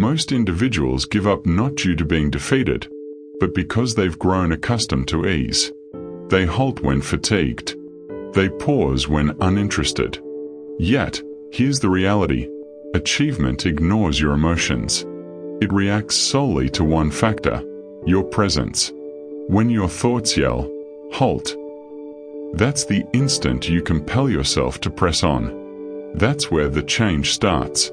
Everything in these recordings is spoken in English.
Most individuals give up not due to being defeated, but because they've grown accustomed to ease. They halt when fatigued. They pause when uninterested. Yet, here's the reality. Achievement ignores your emotions. It reacts solely to one factor: your presence. When your thoughts yell, "Halt!" that's the instant you compel yourself to press on. That's where the change starts.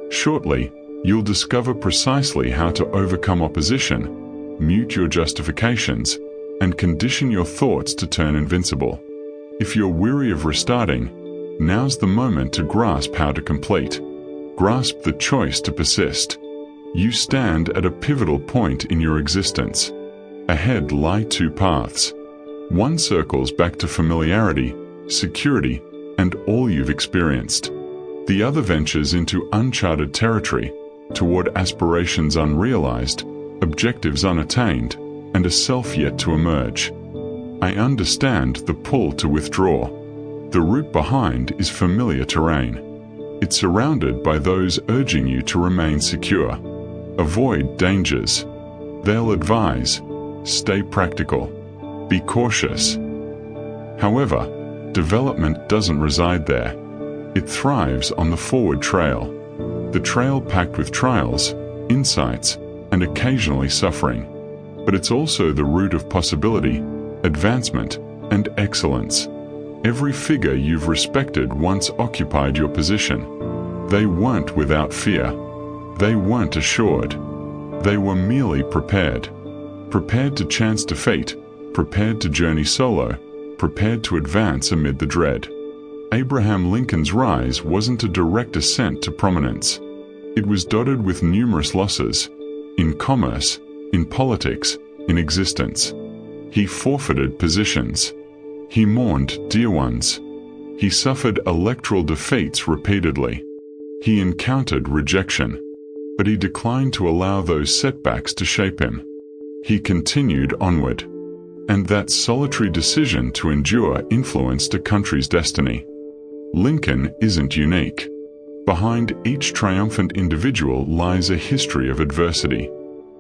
Shortly, you'll discover precisely how to overcome opposition, mute your justifications, and condition your thoughts to turn invincible. If you're weary of restarting, now's the moment to grasp how to complete. Grasp the choice to persist. You stand at a pivotal point in your existence. Ahead lie two paths. One circles back to familiarity, security, and all you've experienced. The other ventures into uncharted territory, toward aspirations unrealized, objectives unattained, and a self yet to emerge. I understand the pull to withdraw. The route behind is familiar terrain. It's surrounded by those urging you to remain secure. Avoid dangers. They'll advise, stay practical. Be cautious. However, development doesn't reside there. It thrives on the forward trail. The trail packed with trials, insights, and occasionally suffering. But it's also the route of possibility, advancement, and excellence. Every figure you've respected once occupied your position. They weren't without fear. They weren't assured. They were merely prepared. Prepared to chance defeat, prepared to journey solo, prepared to advance amid the dread. Abraham Lincoln's rise wasn't a direct ascent to prominence. It was dotted with numerous losses, in commerce, in politics, in existence. He forfeited positions. He mourned dear ones. He suffered electoral defeats repeatedly. He encountered rejection. But he declined to allow those setbacks to shape him. He continued onward. And that solitary decision to endure influenced a country's destiny. Lincoln isn't unique. Behind each triumphant individual lies a history of adversity.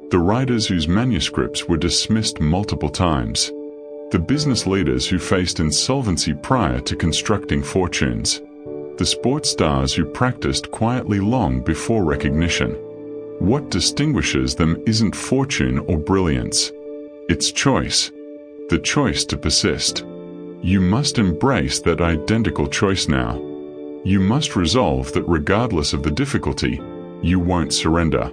The writers whose manuscripts were dismissed multiple times. The business leaders who faced insolvency prior to constructing fortunes. The sports stars who practiced quietly long before recognition. What distinguishes them isn't fortune or brilliance. It's choice. The choice to persist. You must embrace that identical choice now. You must resolve that regardless of the difficulty, you won't surrender.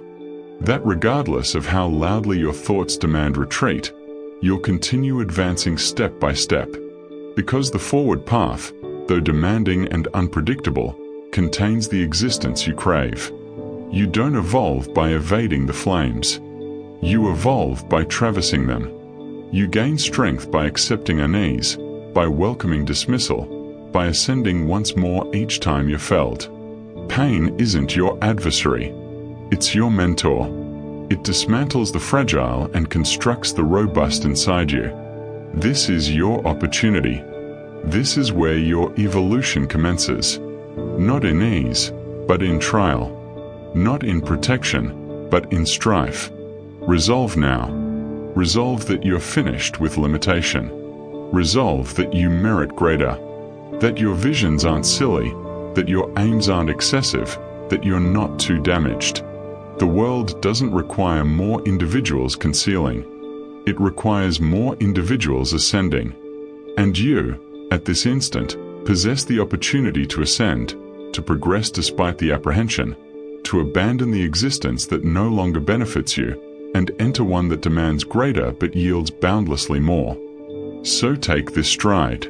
That regardless of how loudly your thoughts demand retreat, you'll continue advancing step by step. Because the forward path, though demanding and unpredictable, contains the existence you crave. You don't evolve by evading the flames. You evolve by traversing them. You gain strength by accepting unease, by welcoming dismissal, by ascending once more each time you're felled. Pain isn't your adversary. It's your mentor. It dismantles the fragile and constructs the robust inside you. This is your opportunity. This is where your evolution commences. Not in ease, but in trial. Not in protection, but in strife. Resolve now. Resolve that you're finished with limitation. Resolve that you merit greater. That your visions aren't silly, that your aims aren't excessive, that you're not too damaged. The world doesn't require more individuals concealing. It requires more individuals ascending. And you, at this instant, possess the opportunity to ascend, to progress despite the apprehension, to abandon the existence that no longer benefits you, and enter one that demands greater but yields boundlessly more. So take this stride.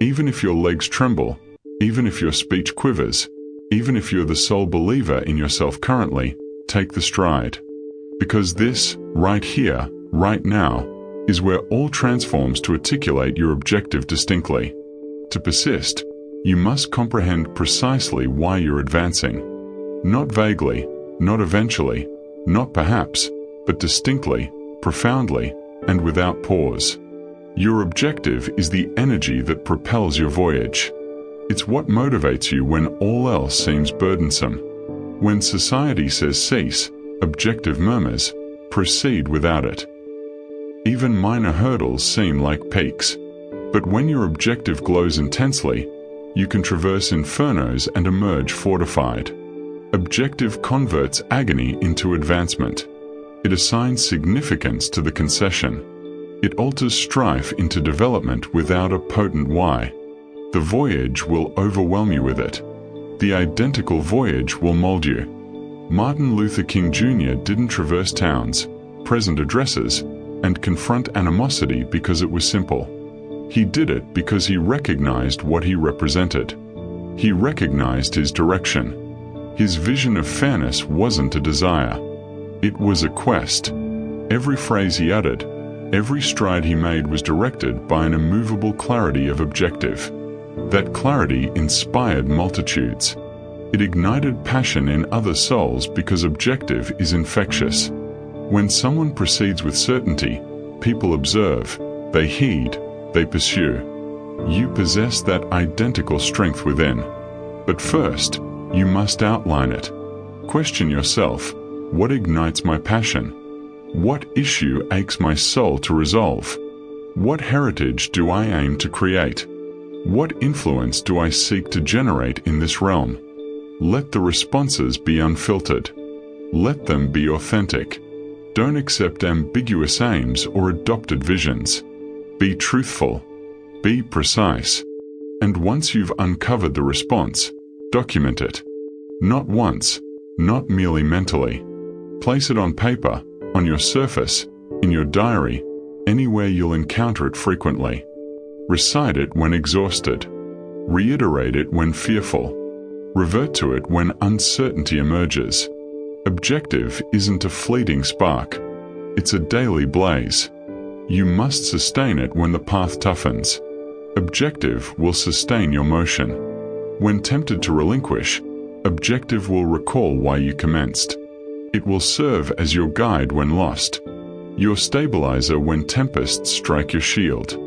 Even if your legs tremble, even if your speech quivers, even if you're the sole believer in yourself currently, take the stride. Because this, right here, right now, is where all transforms to articulate your objective distinctly. To persist, you must comprehend precisely why you're advancing. Not vaguely, not eventually, not perhaps, but distinctly, profoundly, and without pause. Your objective is the energy that propels your voyage. It's what motivates you when all else seems burdensome. When society says cease, Objective murmurs, proceed without it. Even minor hurdles seem like peaks. But when your objective glows intensely, you can traverse infernos and emerge fortified. Objective converts agony into advancement. It assigns significance to the concession. It alters strife into development without a potent why. The voyage will overwhelm you with it. The identical voyage will mold you. Martin Luther King Jr. didn't traverse towns, present addresses, and confront animosity because it was simple. He did it because he recognized what he represented. He recognized his direction. His vision of fairness wasn't a desire. It was a quest. Every phrase he uttered, every stride he made was directed by an immovable clarity of objective. That clarity inspired multitudes. It ignited passion in other souls because objective is infectious. When someone proceeds with certainty, people observe, they heed, they pursue. You possess that identical strength within. But first, you must outline it. Question yourself, what ignites my passion? What issue aches my soul to resolve? What heritage do I aim to create? What influence do I seek to generate in this realm? Let the responses be unfiltered. Let them be authentic. Don't accept ambiguous aims or adopted visions. Be truthful. Be precise. And once you've uncovered the response, document it. Not once, not merely mentally. Place it on paper, on your surface, in your diary, anywhere you'll encounter it frequently. Recite it when exhausted. Reiterate it when fearful. Revert to it when uncertainty emerges. Objective isn't a fleeting spark. It's a daily blaze. You must sustain it when the path toughens. Objective will sustain your motion. When tempted to relinquish, objective will recall why you commenced. It will serve as your guide when lost, your stabilizer when tempests strike your shield.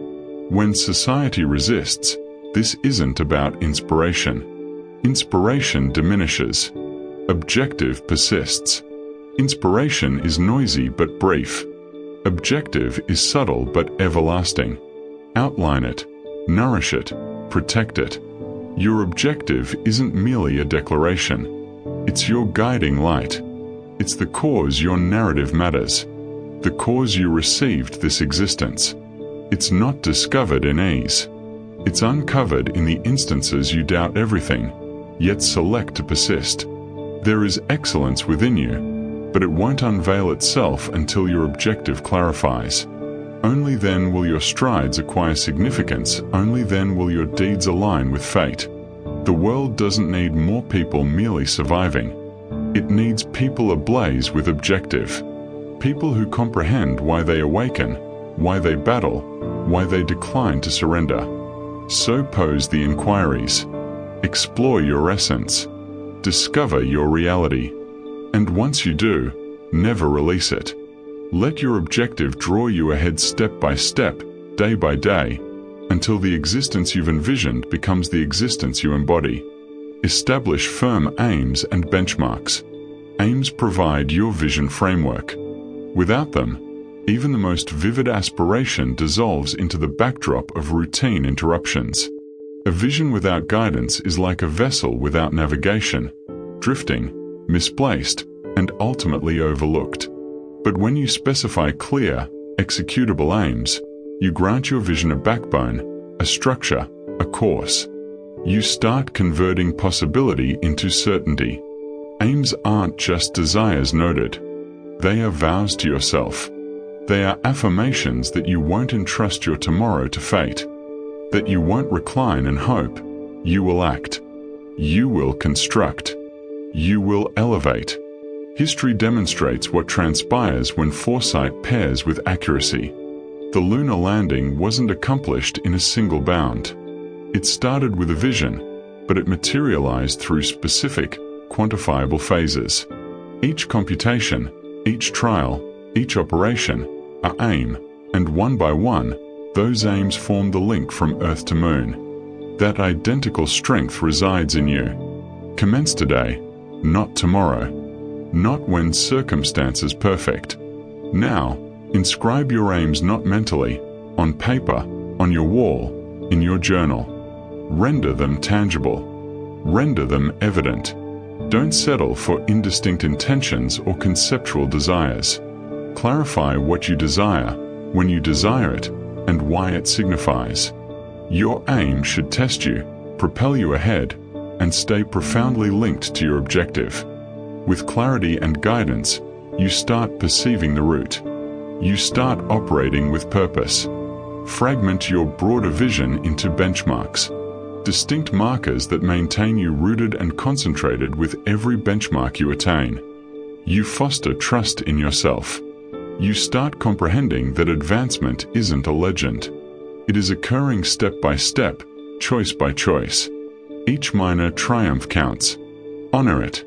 When society resists, this isn't about inspiration. Inspiration diminishes. Objective persists. Inspiration is noisy but brief. Objective is subtle but everlasting. Outline it, nourish it, protect it. Your objective isn't merely a declaration. It's your guiding light. It's the cause your narrative matters. The cause you received this existence. It's not discovered in ease. It's uncovered in the instances you doubt everything, yet select to persist. There is excellence within you, but it won't unveil itself until your objective clarifies. Only then will your strides acquire significance, only then will your deeds align with fate. The world doesn't need more people merely surviving. It needs people ablaze with objective. People who comprehend why they awaken, why they battle, why they decline to surrender. So pose the inquiries. Explore your essence. Discover your reality. And once you do, never release it. Let your objective draw you ahead step by step, day by day, until the existence you've envisioned becomes the existence you embody. Establish firm aims and benchmarks. Aims provide your vision framework. Without them, even the most vivid aspiration dissolves into the backdrop of routine interruptions. A vision without guidance is like a vessel without navigation, drifting, misplaced, and ultimately overlooked. But when you specify clear, executable aims, you grant your vision a backbone, a structure, a course. You start converting possibility into certainty. Aims aren't just desires noted. They are vows to yourself. They are affirmations that you won't entrust your tomorrow to fate, that you won't recline and hope. You will act. You will construct. You will elevate. History demonstrates what transpires when foresight pairs with accuracy. The lunar landing wasn't accomplished in a single bound. It started with a vision, but it materialized through specific, quantifiable phases. Each computation, each trial, each operation, are aim, and one by one, those aims form the link from Earth to Moon. That identical strength resides in you. Commence today, not tomorrow. not when circumstances perfect. Now, inscribe your aims not mentally, on paper, on your wall, in your journal. Render them tangible. Render them evident. Don't settle for indistinct intentions or conceptual desires. Clarify what you desire, when you desire it, and why it signifies. Your aim should test you, propel you ahead, and stay profoundly linked to your objective. With clarity and guidance, you start perceiving the route. You start operating with purpose. Fragment your broader vision into benchmarks. Distinct markers that maintain you rooted and concentrated with every benchmark you attain. You foster trust in yourself. You start comprehending that advancement isn't a legend. It is occurring step by step, choice by choice. Each minor triumph counts. Honor it.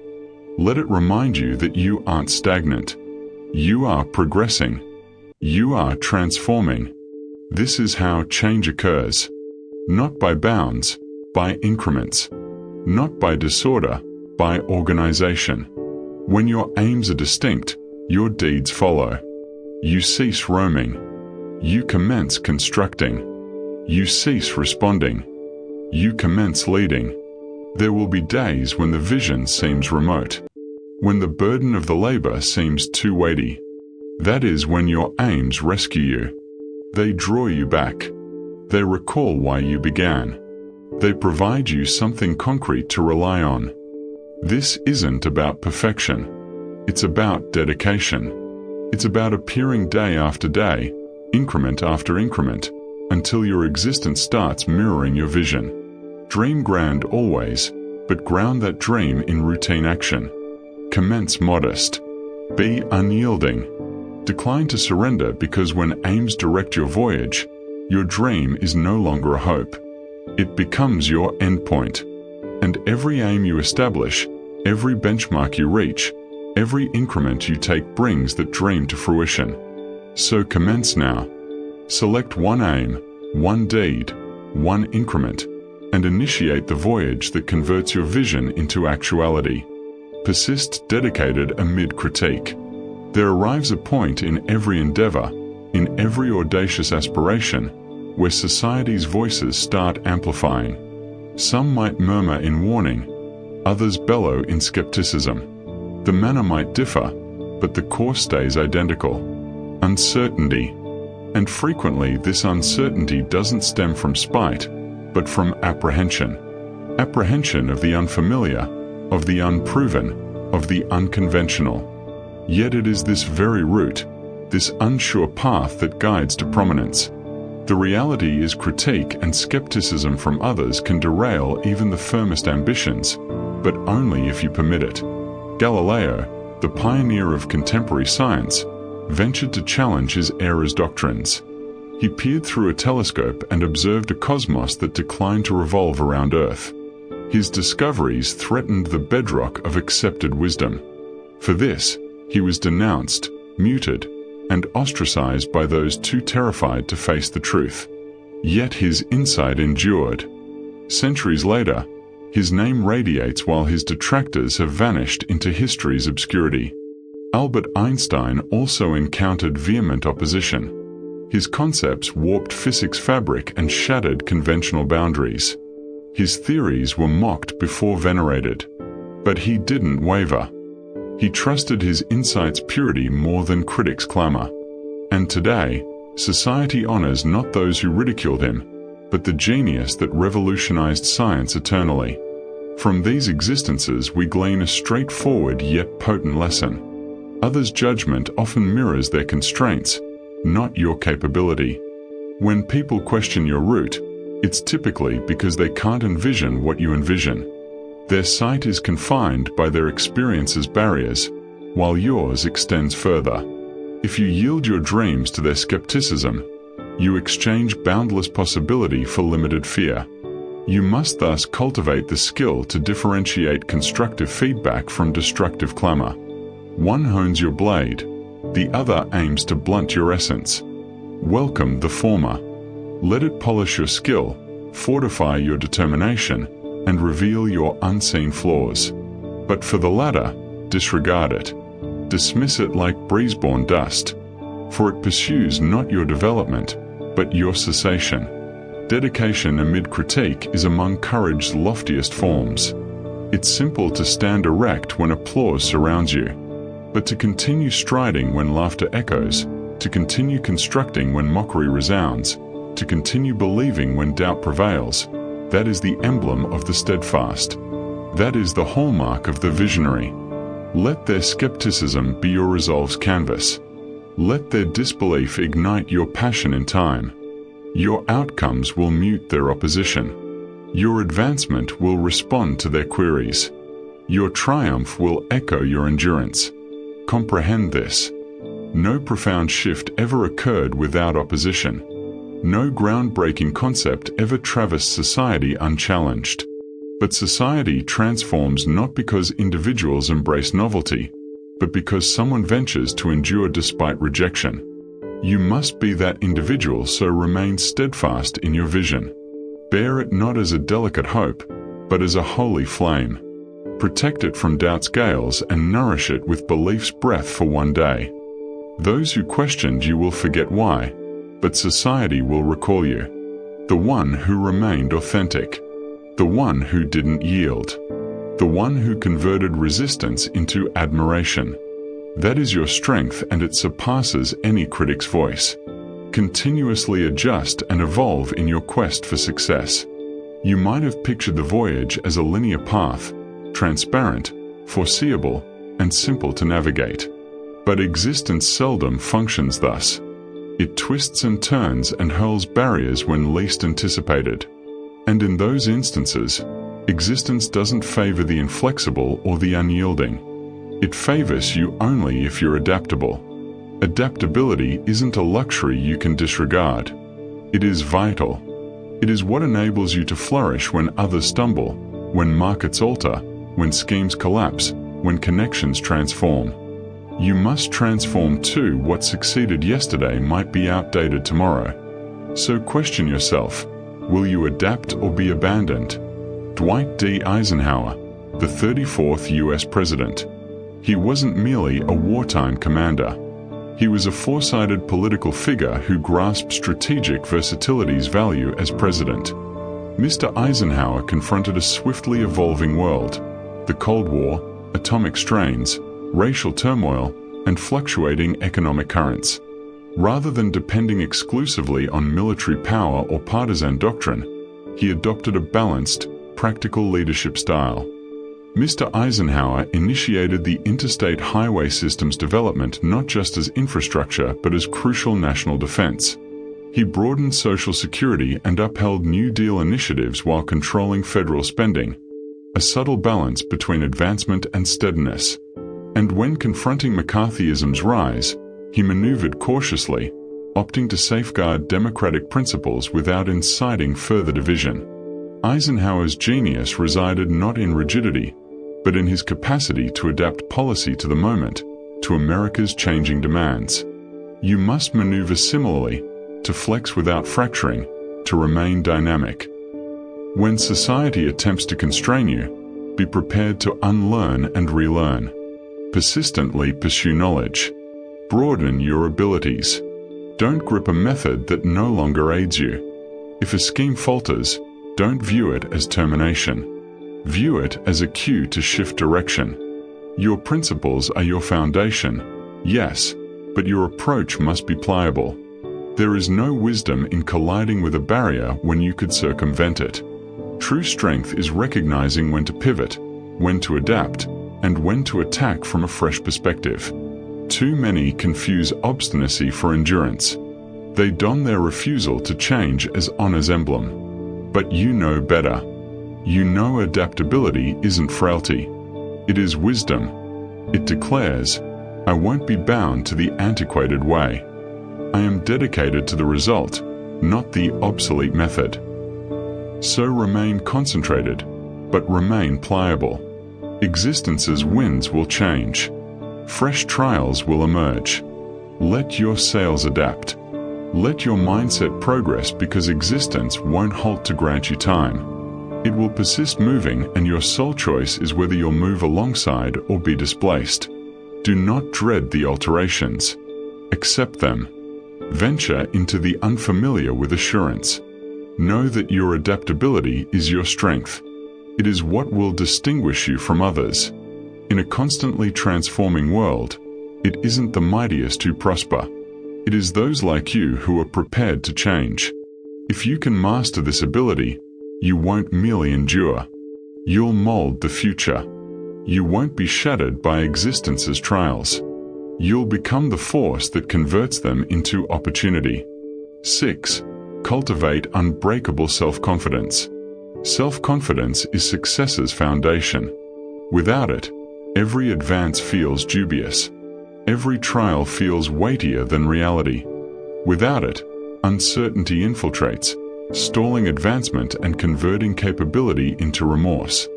Let it remind you that you aren't stagnant. You are progressing. You are transforming. This is how change occurs. Not by bounds, by increments. Not by disorder, by organization. When your aims are distinct, your deeds follow. You cease roaming. You commence constructing. You cease responding. You commence leading. There will be days when the vision seems remote, when the burden of the labor seems too weighty. That is when your aims rescue you. They draw you back. They recall why you began. They provide you something concrete to rely on. This isn't about perfection. It's about dedication. It's about appearing day after day, increment after increment, until your existence starts mirroring your vision. Dream grand always, but ground that dream in routine action. Commence modest. Be unyielding. Decline to surrender, because when aims direct your voyage, your dream is no longer a hope. It becomes your endpoint. And every aim you establish, every benchmark you reach, every increment you take brings that dream to fruition. So commence now. Select one aim, one deed, one increment, and initiate the voyage that converts your vision into actuality. Persist dedicated amid critique. There arrives a point in every endeavor, in every audacious aspiration, where society's voices start amplifying. Some might murmur in warning, others bellow in skepticism. The manner might differ, but the course stays identical. Uncertainty. And frequently this uncertainty doesn't stem from spite, but from apprehension. Apprehension of the unfamiliar, of the unproven, of the unconventional. Yet it is this very route, this unsure path that guides to prominence. The reality is critique and skepticism from others can derail even the firmest ambitions, but only if you permit it. Galileo, the pioneer of contemporary science, ventured to challenge his era's doctrines. He peered through a telescope and observed a cosmos that declined to revolve around Earth. His discoveries threatened the bedrock of accepted wisdom. For this, he was denounced, muted, and ostracized by those too terrified to face the truth. Yet his insight endured. Centuries later, his name radiates while his detractors have vanished into history's obscurity. Albert Einstein also encountered vehement opposition. His concepts warped physics' fabric and shattered conventional boundaries. His theories were mocked before venerated. But he didn't waver. He trusted his insight's purity more than critics' clamor. And today, society honors not those who ridiculed him, but the genius that revolutionized science eternally. From these existences we glean a straightforward yet potent lesson. Others' judgment often mirrors their constraints, not your capability. When people question your route, it's typically because they can't envision what you envision. Their sight is confined by their experience's barriers, while yours extends further. If you yield your dreams to their skepticism, you exchange boundless possibility for limited fear. You must thus cultivate the skill to differentiate constructive feedback from destructive clamor. One hones your blade, the other aims to blunt your essence. Welcome the former. Let it polish your skill, fortify your determination, and reveal your unseen flaws. But for the latter, disregard it. Dismiss it like breeze-borne dust, for it pursues not your development, but your cessation. Dedication amid critique is among courage's loftiest forms. It's simple to stand erect when applause surrounds you, but to continue striding when laughter echoes, to continue constructing when mockery resounds, to continue believing when doubt prevails, that is the emblem of the steadfast. That is the hallmark of the visionary. Let their skepticism be your resolve's canvas. Let their disbelief ignite your passion in time. Your outcomes will mute their opposition. Your advancement will respond to their queries. Your triumph will echo your endurance. Comprehend this. No profound shift ever occurred without opposition. No groundbreaking concept ever traversed society unchallenged. But society transforms not because individuals embrace novelty, but because someone ventures to endure despite rejection. You must be that individual, so remain steadfast in your vision. Bear it not as a delicate hope, but as a holy flame. Protect it from doubt's gales and nourish it with belief's breath for one day. Those who questioned you will forget why, but society will recall you. The one who remained authentic. The one who didn't yield. The one who converted resistance into admiration. That is your strength, and it surpasses any critic's voice. Continuously adjust and evolve in your quest for success. You might have pictured the voyage as a linear path, transparent, foreseeable, and simple to navigate. But existence seldom functions thus. It twists and turns and hurls barriers when least anticipated. And in those instances, existence doesn't favor the inflexible or the unyielding. It favors you only if you're adaptable. Adaptability isn't a luxury you can disregard. It is vital. It is what enables you to flourish when others stumble, when markets alter, when schemes collapse, when connections transform. You must transform too. What succeeded yesterday might be outdated tomorrow. So question yourself, will you adapt or be abandoned? Dwight D. Eisenhower, the 34th U.S. President. He wasn't merely a wartime commander. He was a foresighted political figure who grasped strategic versatility's value as president. Mr. Eisenhower confronted a swiftly evolving world. The Cold War, atomic strains, racial turmoil, and fluctuating economic currents. Rather than depending exclusively on military power or partisan doctrine, he adopted a balanced, practical leadership style. Mr. Eisenhower initiated the interstate highway system's development not just as infrastructure but as crucial national defense. He broadened Social Security and upheld New Deal initiatives while controlling federal spending, a subtle balance between advancement and steadiness. And when confronting McCarthyism's rise, he maneuvered cautiously, opting to safeguard democratic principles without inciting further division. Eisenhower's genius resided not in rigidity, but in his capacity to adapt policy to the moment, to America's changing demands. You must maneuver similarly, to flex without fracturing, to remain dynamic. When society attempts to constrain you, be prepared to unlearn and relearn. Persistently pursue knowledge. Broaden your abilities. Don't grip a method that no longer aids you. If a scheme falters, don't view it as termination. View it as a cue to shift direction. Your principles are your foundation, yes, but your approach must be pliable. There is no wisdom in colliding with a barrier when you could circumvent it. True strength is recognizing when to pivot, when to adapt, and when to attack from a fresh perspective. Too many confuse obstinacy for endurance. They don their refusal to change as honor's emblem. But you know better. You know adaptability isn't frailty. It is wisdom. It declares, I won't be bound to the antiquated way. I am dedicated to the result, not the obsolete method. So remain concentrated, but remain pliable. Existence's winds will change. Fresh trials will emerge. Let your sails adapt. Let your mindset progress because existence won't halt to grant you time. It will persist moving, and your sole choice is whether you'll move alongside or be displaced. Do not dread the alterations. Accept them. Venture into the unfamiliar with assurance. Know that your adaptability is your strength. It is what will distinguish you from others. In a constantly transforming world, it isn't the mightiest who prosper. It is those like you who are prepared to change. If you can master this ability, you won't merely endure. You'll mold the future. You won't be shattered by existence's trials. You'll become the force that converts them into opportunity. 6. Cultivate unbreakable self-confidence. Self-confidence is success's foundation. Without it, every advance feels dubious. Every trial feels weightier than reality. Without it, uncertainty infiltrates, stalling advancement and converting capability into remorse.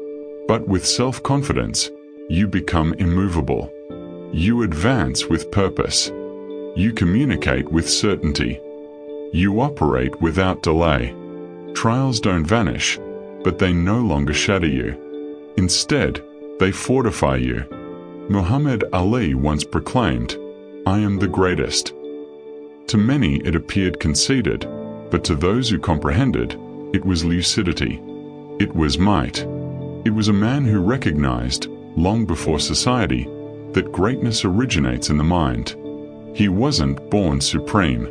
But with self-confidence, you become immovable. You advance with purpose. You communicate with certainty. You operate without delay. Trials don't vanish, but they no longer shatter you. Instead, they fortify you. Muhammad Ali once proclaimed, "I am the greatest." To many it appeared conceited, but to those who comprehended, it was lucidity. It was might. It was a man who recognized, long before society, that greatness originates in the mind. He wasn't born supreme.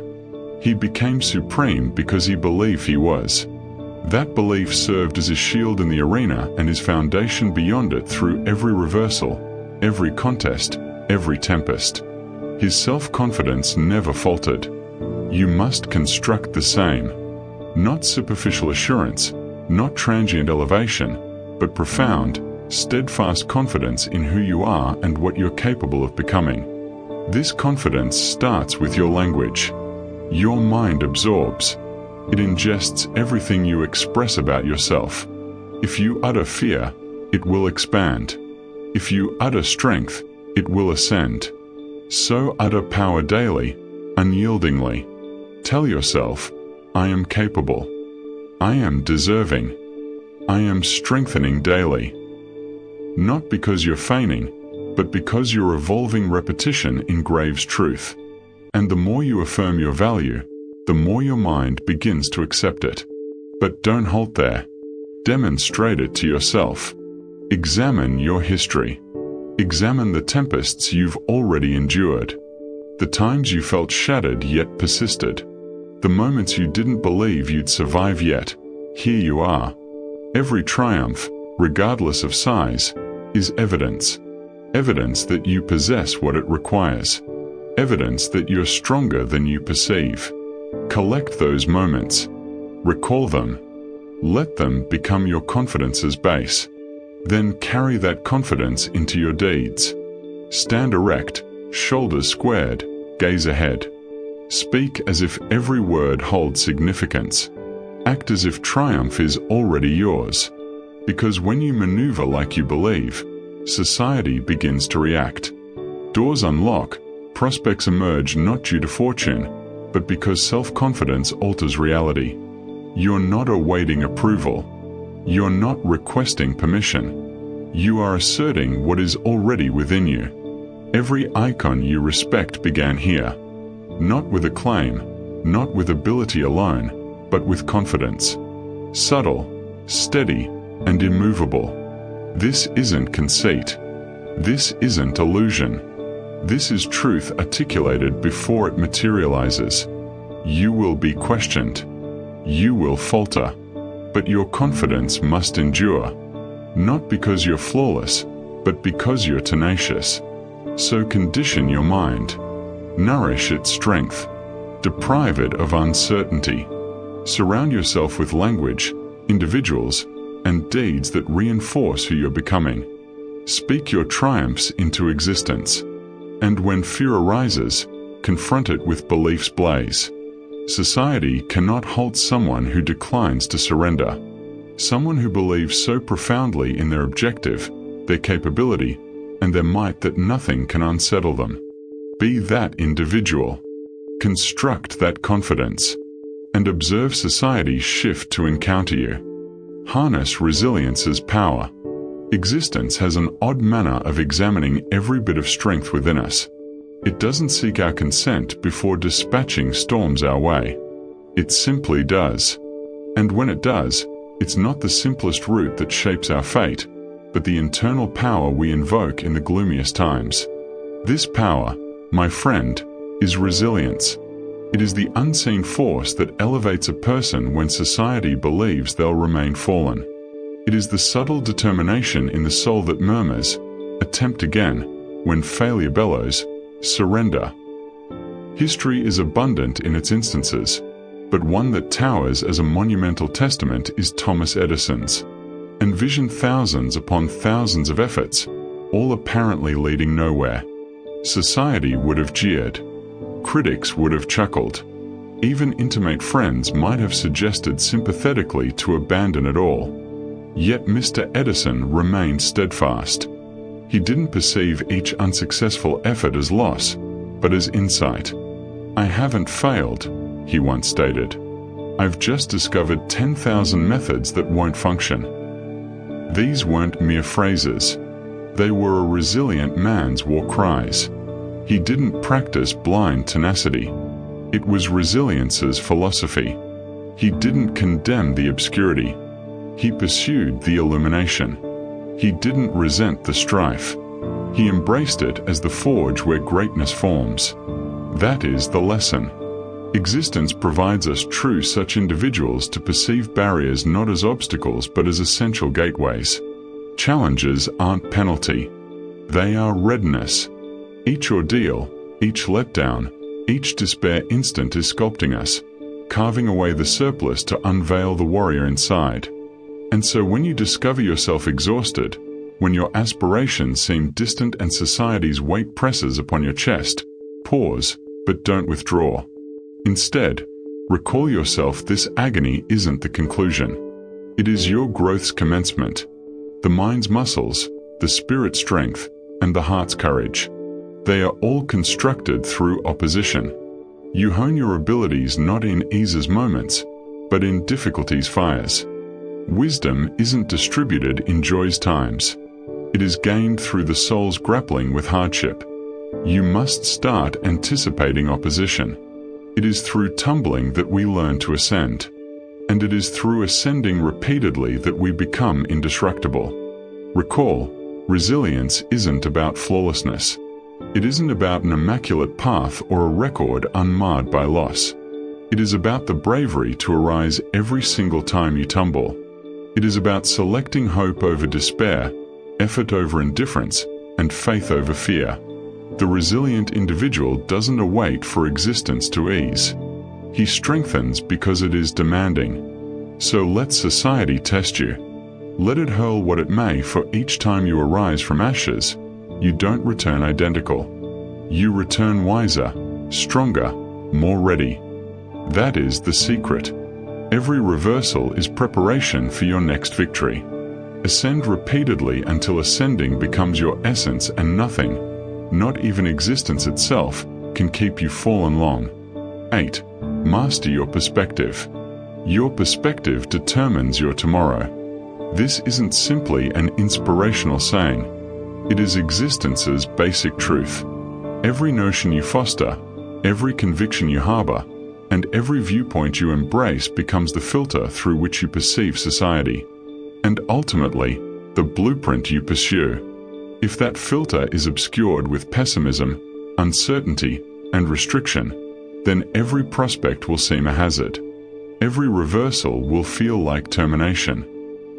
He became supreme because he believed he was. That belief served as his shield in the arena and his foundation beyond it through every reversal, every contest, every tempest. His self-confidence never faltered. You must construct the same. Not superficial assurance, not transient elevation, but profound, steadfast confidence in who you are and what you're capable of becoming. This confidence starts with your language. Your mind absorbs. It ingests everything you express about yourself. If you utter fear, it will expand. If you utter strength, it will ascend. So utter power daily, unyieldingly. Tell yourself, I am capable. I am deserving. I am strengthening daily. Not because you're feigning, but because your evolving repetition engraves truth. And the more you affirm your value, the more your mind begins to accept it. But don't halt there. Demonstrate it to yourself. Examine your history. Examine the tempests you've already endured. The times you felt shattered yet persisted. The moments you didn't believe you'd survive yet. Here you are. Every triumph, regardless of size, is evidence. Evidence that you possess what it requires. Evidence that you're stronger than you perceive. Collect those moments. Recall them. Let them become your confidence's base. Then carry that confidence into your deeds. Stand erect, shoulders squared, gaze ahead. Speak as if every word holds significance. Act as if triumph is already yours. Because when you maneuver like you believe, society begins to react. Doors unlock, prospects emerge not due to fortune, but because self-confidence alters reality. You're not awaiting approval. You're not requesting permission. You are asserting what is already within you. Every icon you respect began here. Not with acclaim, not with ability alone, but with confidence. Subtle, steady, and immovable. This isn't conceit. This isn't illusion. This is truth articulated before it materializes. You will be questioned. You will falter. But your confidence must endure. Not because you're flawless, but because you're tenacious. So condition your mind. Nourish its strength. Deprive it of uncertainty. Surround yourself with language, individuals, and deeds that reinforce who you're becoming. Speak your triumphs into existence. And when fear arises, confront it with belief's blaze. Society cannot halt someone who declines to surrender. Someone who believes so profoundly in their objective, their capability, and their might that nothing can unsettle them. Be that individual. Construct that confidence. And observe society shift to encounter you. Harness resilience's power. Existence has an odd manner of examining every bit of strength within us. It doesn't seek our consent before dispatching storms our way. It simply does. And when it does, it's not the simplest route that shapes our fate, but the internal power we invoke in the gloomiest times. This power, my friend, is resilience. It is the unseen force that elevates a person when society believes they'll remain fallen. It is the subtle determination in the soul that murmurs, "Attempt again," when failure bellows, "Surrender." History is abundant in its instances, but one that towers as a monumental testament is Thomas Edison's. Envision thousands upon thousands of efforts, all apparently leading nowhere. Society would have jeered. Critics would have chuckled. Even intimate friends might have suggested sympathetically to abandon it all. Yet Mr. Edison remained steadfast. He didn't perceive each unsuccessful effort as loss, but as insight. "I haven't failed," he once stated. "I've just discovered 10,000 methods that won't function." These weren't mere phrases. They were a resilient man's war cries. He didn't practice blind tenacity. It was resilience's philosophy. He didn't condemn the obscurity. He pursued the illumination. He didn't resent the strife. He embraced it as the forge where greatness forms. That is the lesson. Existence provides us true such individuals to perceive barriers not as obstacles but as essential gateways. Challenges aren't penalty. They are readiness. Each ordeal, each letdown, each despair instant is sculpting us, carving away the surplus to unveil the warrior inside. And so when you discover yourself exhausted, when your aspirations seem distant and society's weight presses upon your chest, pause, but don't withdraw. Instead, recall yourself this agony isn't the conclusion. It is your growth's commencement. The mind's muscles, the spirit's strength, and the heart's courage. They are all constructed through opposition. You hone your abilities not in ease's moments, but in difficulty's fires. Wisdom isn't distributed in joy's times. It is gained through the soul's grappling with hardship. You must start anticipating opposition. It is through tumbling that we learn to ascend. And it is through ascending repeatedly that we become indestructible. Recall, resilience isn't about flawlessness. It isn't about an immaculate path or a record unmarred by loss. It is about the bravery to arise every single time you tumble. It is about selecting hope over despair, effort over indifference, and faith over fear. The resilient individual doesn't await for existence to ease. He strengthens because it is demanding. So let society test you. Let it hurl what it may, for each time you arise from ashes, you don't return identical. You return wiser, stronger, more ready. That is the secret. Every reversal is preparation for your next victory. Ascend repeatedly until ascending becomes your essence and nothing, not even existence itself, can keep you fallen long. 8. Master your perspective. Your perspective determines your tomorrow. This isn't simply an inspirational saying. It is existence's basic truth. Every notion you foster, every conviction you harbor, and every viewpoint you embrace becomes the filter through which you perceive society. And ultimately, the blueprint you pursue. If that filter is obscured with pessimism, uncertainty, and restriction, then every prospect will seem a hazard. Every reversal will feel like termination.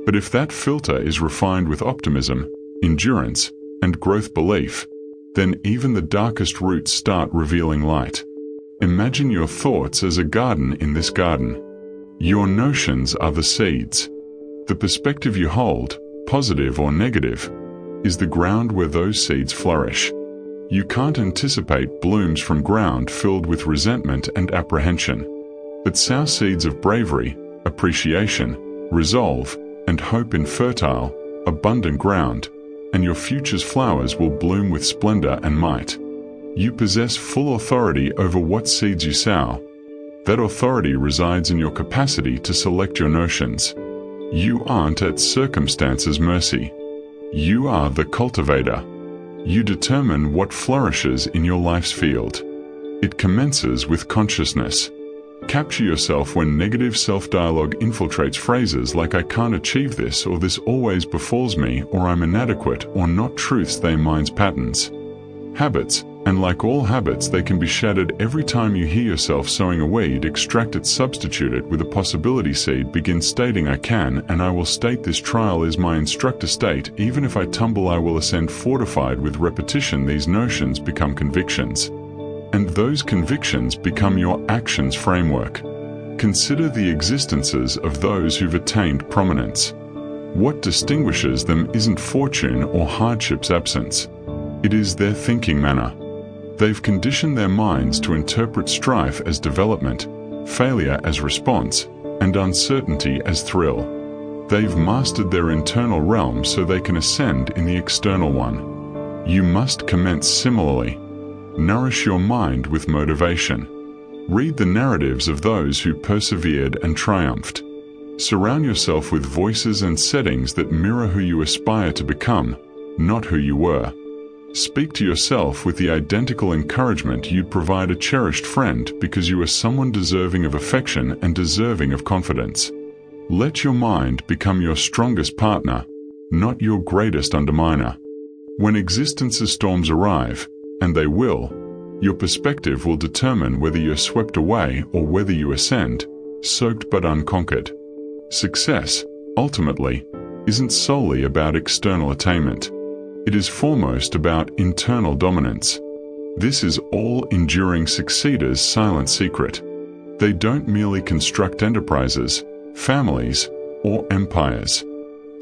But if that filter is refined with optimism, endurance, and growth belief, then even the darkest roots start revealing light. Imagine your thoughts as a garden in this garden. Your notions are the seeds. The perspective you hold, positive or negative, is the ground where those seeds flourish. You can't anticipate blooms from ground filled with resentment and apprehension, but sow seeds of bravery, appreciation, resolve, and hope in fertile, abundant ground, and your future's flowers will bloom with splendor and might. You possess full authority over what seeds you sow. That authority resides in your capacity to select your notions. You aren't at circumstance's mercy. You are the cultivator. You determine what flourishes in your life's field. It commences with consciousness. Capture yourself when negative self-dialogue infiltrates phrases like "I can't achieve this," or "this always befalls me," or "I'm inadequate," or not truths, they minds patterns. Habits, and like all habits, they can be shattered every time you hear yourself sowing a weed. Extract it, substitute it with a possibility seed. Begin stating "I can, and I will state this trial is my instructor state. Even if I tumble, I will ascend." Fortified with repetition, these notions become convictions. And those convictions become your actions framework. Consider the existences of those who've attained prominence. What distinguishes them isn't fortune or hardship's absence. It is their thinking manner. They've conditioned their minds to interpret strife as development, failure as response, and uncertainty as thrill. They've mastered their internal realm so they can ascend in the external one. You must commence similarly. Nourish your mind with motivation. Read the narratives of those who persevered and triumphed. Surround yourself with voices and settings that mirror who you aspire to become, not who you were. Speak to yourself with the identical encouragement you'd provide a cherished friend, because you are someone deserving of affection and deserving of confidence. Let your mind become your strongest partner, not your greatest underminer. When existence's storms arrive, and they will, your perspective will determine whether you're swept away or whether you ascend, soaked but unconquered. Success, ultimately, isn't solely about external attainment. It is foremost about internal dominance. This is all enduring succeeders' silent secret. They don't merely construct enterprises, families, or empires.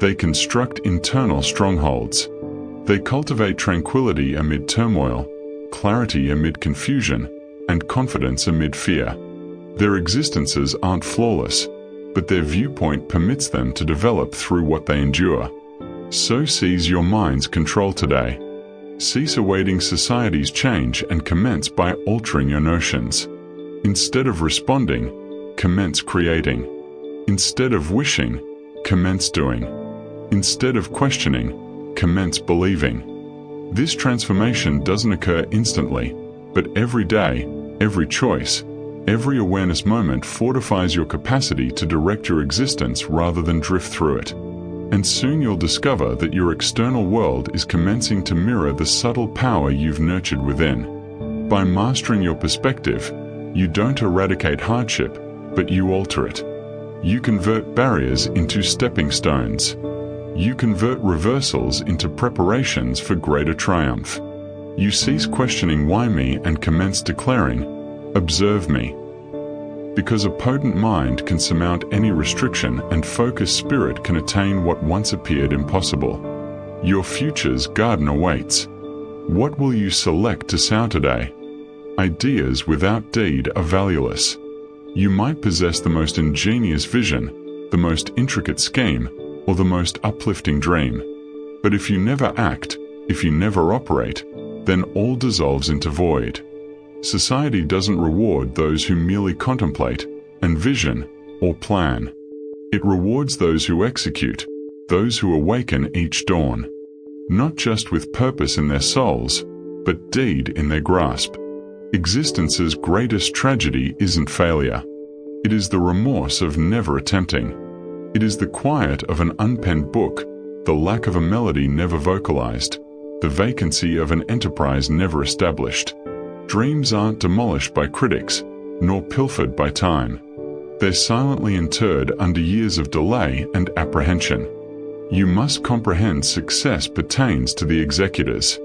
They construct internal strongholds. They cultivate tranquility amid turmoil, clarity amid confusion, and confidence amid fear. Their existences aren't flawless, but their viewpoint permits them to develop through what they endure. So seize your mind's control today. Cease awaiting society's change and commence by altering your notions. Instead of responding, commence creating. Instead of wishing, commence doing. Instead of questioning, commence believing. This transformation doesn't occur instantly, but every day, every choice, every awareness moment fortifies your capacity to direct your existence rather than drift through it. And soon you'll discover that your external world is commencing to mirror the subtle power you've nurtured within. By mastering your perspective, you don't eradicate hardship, but you alter it. You convert barriers into stepping stones. You convert reversals into preparations for greater triumph. You cease questioning "why me?" and commence declaring, "Observe me." Because a potent mind can surmount any restriction, and focused spirit can attain what once appeared impossible. Your future's garden awaits. What will you select to sow today? Ideas without deed are valueless. You might possess the most ingenious vision, the most intricate scheme, or the most uplifting dream. But if you never act, if you never operate, then all dissolves into void. Society doesn't reward those who merely contemplate, envision, or plan. It rewards those who execute, those who awaken each dawn. Not just with purpose in their souls, but deed in their grasp. Existence's greatest tragedy isn't failure. It is the remorse of never attempting. It is the quiet of an unpenned book, the lack of a melody never vocalized, the vacancy of an enterprise never established. Dreams aren't demolished by critics, nor pilfered by time. They're silently interred under years of delay and apprehension. You must comprehend success pertains to the executors.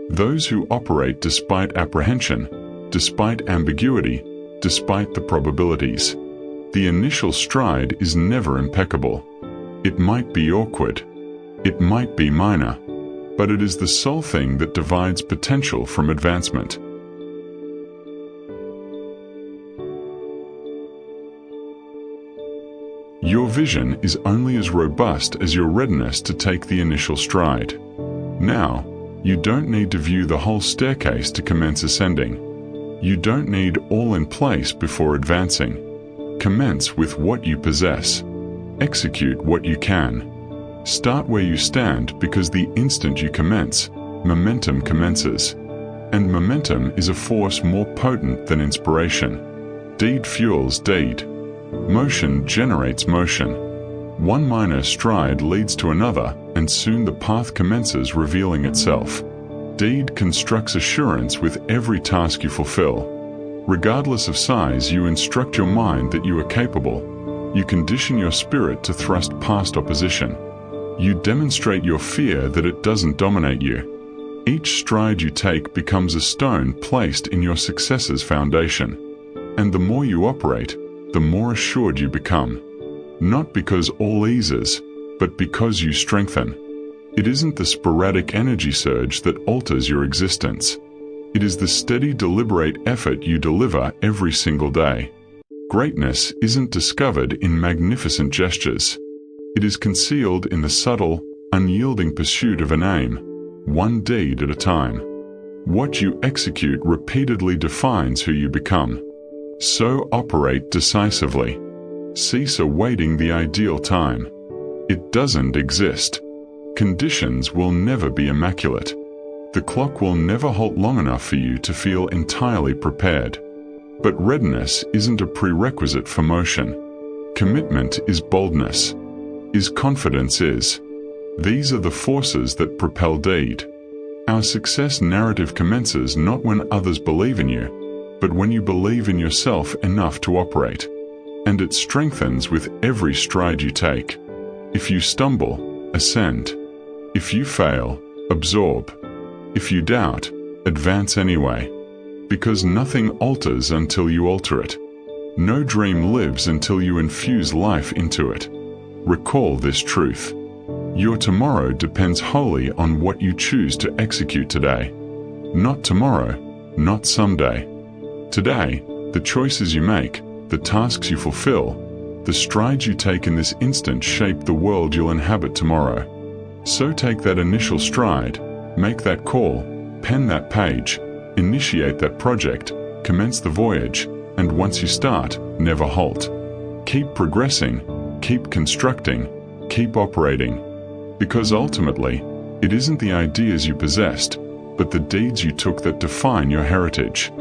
Those who operate despite apprehension, despite ambiguity, despite the probabilities. The initial stride is never impeccable. It might be awkward. It might be minor. But it is the sole thing that divides potential from advancement. Your vision is only as robust as your readiness to take the initial stride. Now, you don't need to view the whole staircase to commence ascending. You don't need all in place before advancing. Commence with what you possess. Execute what you can. Start where you stand, because the instant you commence, momentum commences. And momentum is a force more potent than inspiration. Deed fuels deed. Motion generates motion. One minor stride leads to another, and soon the path commences revealing itself. Deed constructs assurance with every task you fulfill. Regardless of size, you instruct your mind that you are capable. You condition your spirit to thrust past opposition. You demonstrate your fear that it doesn't dominate you. Each stride you take becomes a stone placed in your success's foundation. And the more you operate, the more assured you become. Not because all eases, but because you strengthen. It isn't the sporadic energy surge that alters your existence. It is the steady, deliberate effort you deliver every single day. Greatness isn't discovered in magnificent gestures. It is concealed in the subtle, unyielding pursuit of an aim, one deed at a time. What you execute repeatedly defines who you become. So operate decisively. Cease awaiting the ideal time. It doesn't exist. Conditions will never be immaculate. The clock will never halt long enough for you to feel entirely prepared. But readiness isn't a prerequisite for motion. Commitment is boldness. Confidence is. These are the forces that propel deed. Our success narrative commences not when others believe in you, but when you believe in yourself enough to operate. And it strengthens with every stride you take. If you stumble, ascend. If you fail, absorb. If you doubt, advance anyway. Because nothing alters until you alter it. No dream lives until you infuse life into it. Recall this truth. Your tomorrow depends wholly on what you choose to execute today. Not tomorrow, not someday. Today, the choices you make, the tasks you fulfill, the strides you take in this instant shape the world you'll inhabit tomorrow. So take that initial stride, make that call, pen that page, initiate that project, commence the voyage, and once you start, never halt. Keep progressing, keep constructing, keep operating. Because ultimately, it isn't the ideas you possessed, but the deeds you took that define your heritage.